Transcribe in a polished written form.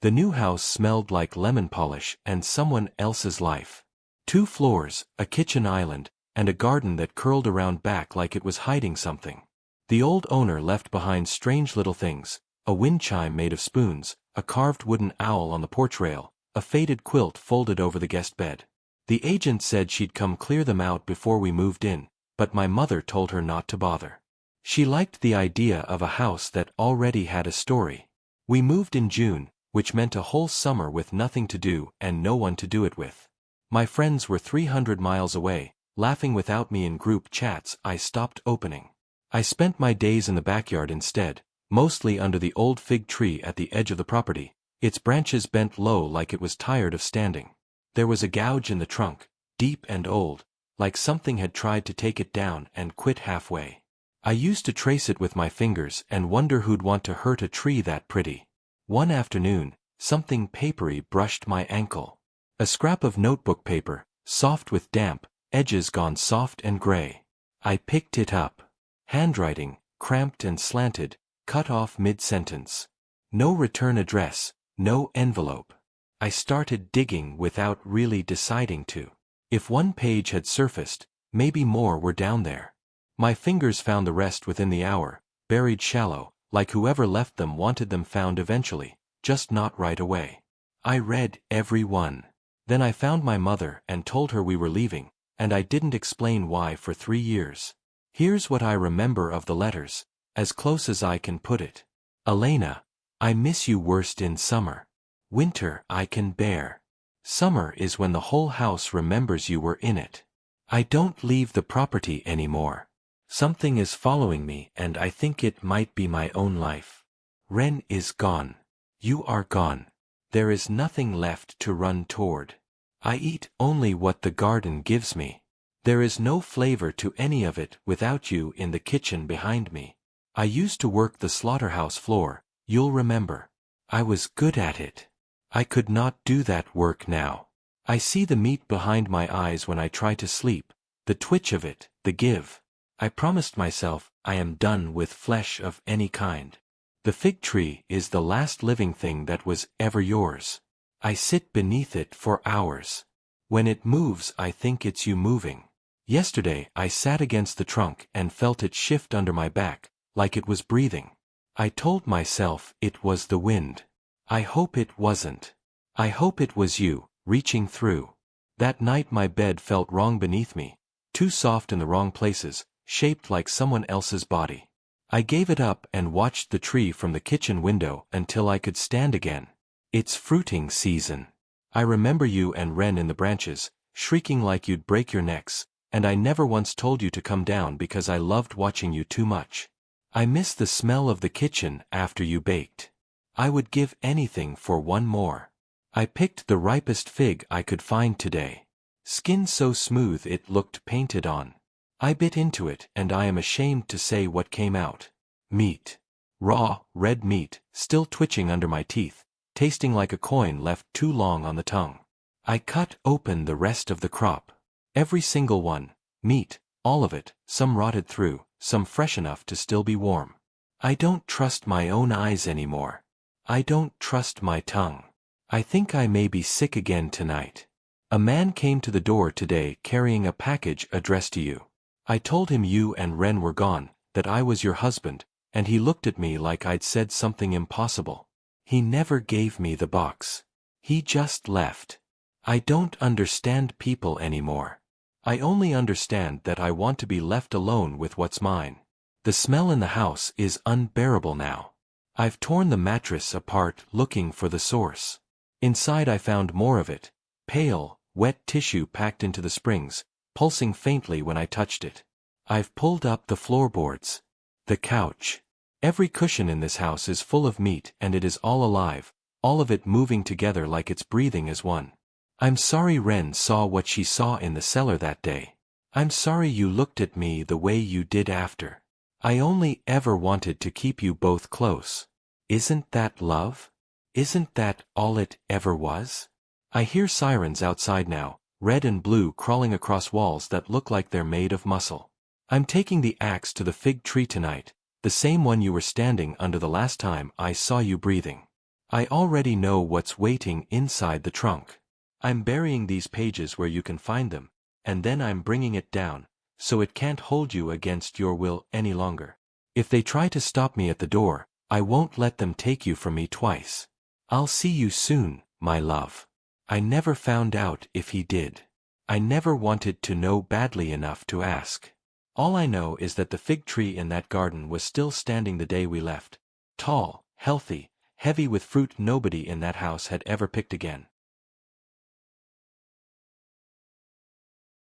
The new house smelled like lemon polish and someone else's life. 2 floors, a kitchen island, and a garden that curled around back like it was hiding something. The old owner left behind strange little things, a wind chime made of spoons, a carved wooden owl on the porch rail, a faded quilt folded over the guest bed. The agent said she'd come clear them out before we moved in, but my mother told her not to bother. She liked the idea of a house that already had a story. We moved in June, which meant a whole summer with nothing to do and no one to do it with. My friends were 300 miles away, laughing without me in group chats I stopped opening. I spent my days in the backyard instead, mostly under the old fig tree at the edge of the property, its branches bent low like it was tired of standing. There was a gouge in the trunk, deep and old, like something had tried to take it down and quit halfway. I used to trace it with my fingers and wonder who'd want to hurt a tree that pretty. One afternoon, something papery brushed my ankle. A scrap of notebook paper, soft with damp, edges gone soft and gray. I picked it up. Handwriting, cramped and slanted, cut off mid-sentence. No return address, no envelope. I started digging without really deciding to. If one page had surfaced, maybe more were down there. My fingers found the rest within the hour, buried shallow, like whoever left them wanted them found eventually, just not right away. I read every one. Then I found my mother and told her we were leaving, and I didn't explain why for 3 years. Here's what I remember of the letters, as close as I can put it. Elena, I miss you worst in summer. Winter I can bear. Summer is when the whole house remembers you were in it. I don't leave the property anymore. Something is following me and I think it might be my own life. Ren is gone. You are gone. There is nothing left to run toward. I eat only what the garden gives me. There is no flavor to any of it without you in the kitchen behind me. I used to work the slaughterhouse floor, you'll remember. I was good at it. I could not do that work now. I see the meat behind my eyes when I try to sleep, the twitch of it, the give. I promised myself I am done with flesh of any kind. The fig tree is the last living thing that was ever yours. I sit beneath it for hours. When it moves I think it's you moving. Yesterday I sat against the trunk and felt it shift under my back, like it was breathing. I told myself it was the wind. I hope it wasn't. I hope it was you, reaching through. That night my bed felt wrong beneath me, too soft in the wrong places, shaped like someone else's body. I gave it up and watched the tree from the kitchen window until I could stand again. It's fruiting season. I remember you and Ren in the branches, shrieking like you'd break your necks, and I never once told you to come down because I loved watching you too much. I miss the smell of the kitchen after you baked. I would give anything for one more. I picked the ripest fig I could find today. Skin so smooth it looked painted on. I bit into it and I am ashamed to say what came out. Meat. Raw, red meat, still twitching under my teeth, tasting like a coin left too long on the tongue. I cut open the rest of the crop. Every single one, meat, all of it, some rotted through, some fresh enough to still be warm. I don't trust my own eyes anymore. I don't trust my tongue. I think I may be sick again tonight. A man came to the door today carrying a package addressed to you. I told him you and Ren were gone, that I was your husband, and he looked at me like I'd said something impossible. He never gave me the box. He just left. I don't understand people anymore. I only understand that I want to be left alone with what's mine. The smell in the house is unbearable now. I've torn the mattress apart looking for the source. Inside I found more of it, pale, wet tissue packed into the springs, pulsing faintly when I touched it. I've pulled up the floorboards. The couch. Every cushion in this house is full of meat and it is all alive, all of it moving together like it's breathing as one. I'm sorry Ren saw what she saw in the cellar that day. I'm sorry you looked at me the way you did after. I only ever wanted to keep you both close. Isn't that love? Isn't that all it ever was? I hear sirens outside now, red and blue crawling across walls that look like they're made of muscle. I'm taking the axe to the fig tree tonight, the same one you were standing under the last time I saw you breathing. I already know what's waiting inside the trunk. I'm burying these pages where you can find them, and then I'm bringing it down, so it can't hold you against your will any longer. If they try to stop me at the door, I won't let them take you from me twice. I'll see you soon, my love. I never found out if he did. I never wanted to know badly enough to ask. All I know is that the fig tree in that garden was still standing the day we left. Tall, healthy, heavy with fruit nobody in that house had ever picked again.